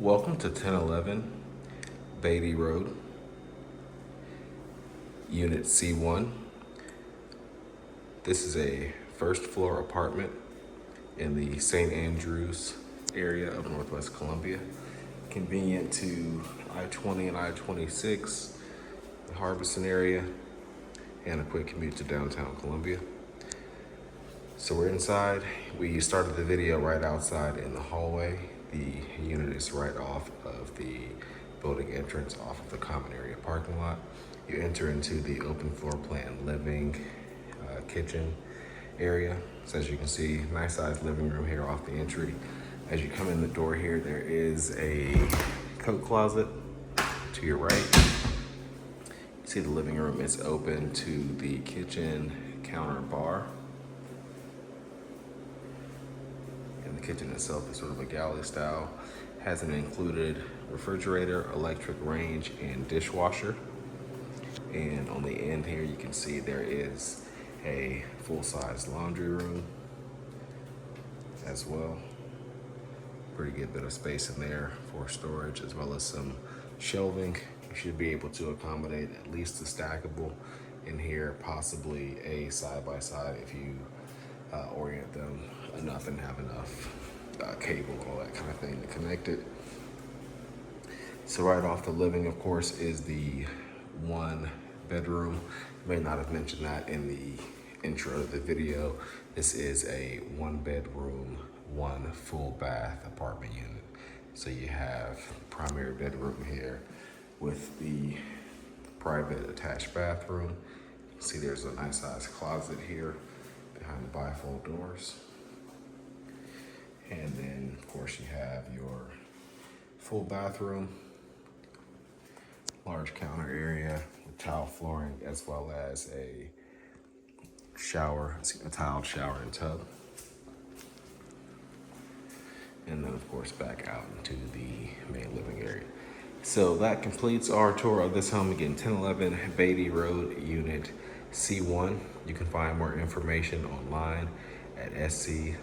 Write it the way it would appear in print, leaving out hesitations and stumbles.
Welcome to 1011 Beatty Road, Unit C1. This is a first floor apartment in the St. Andrews area of Northwest Columbia. Convenient to I-20 and I-26, the Harbison area, and a quick commute to downtown Columbia. So we're inside. We started the video right outside in the hallway. The unit is right off of the building entrance off of the common area parking lot. You enter into the open floor plan living, kitchen area. So as you can see, nice sized living room here off the entry. As you come in the door here, there is a coat closet to your right. You see the living room is open to the kitchen counter bar. And the kitchen itself is sort of a galley style. Has an included refrigerator, electric range, and dishwasher. And on the end here, you can see there is a full-size laundry room as well. Pretty good bit of space in there for storage, as well as some shelving. You should be able to accommodate at least a stackable in here, possibly a side-by-side if you orient them enough and have enough cable and all that kind of thing to connect it. So right off the living, of course, is the one bedroom. May not have mentioned that in the intro of the video. This is a one bedroom, one full bath apartment unit. So you have the primary bedroom here with the private attached bathroom. You can see there's a nice sized closet here behind the bifold doors. And then of course you have your full bathroom, large counter area with tile flooring, as well as a shower, a tiled shower and tub. And then of course back out into the main living area. So that completes our tour of this home. Again, 1011 Beatty Road, Unit C1. You can find more information online at sc.purepm.co.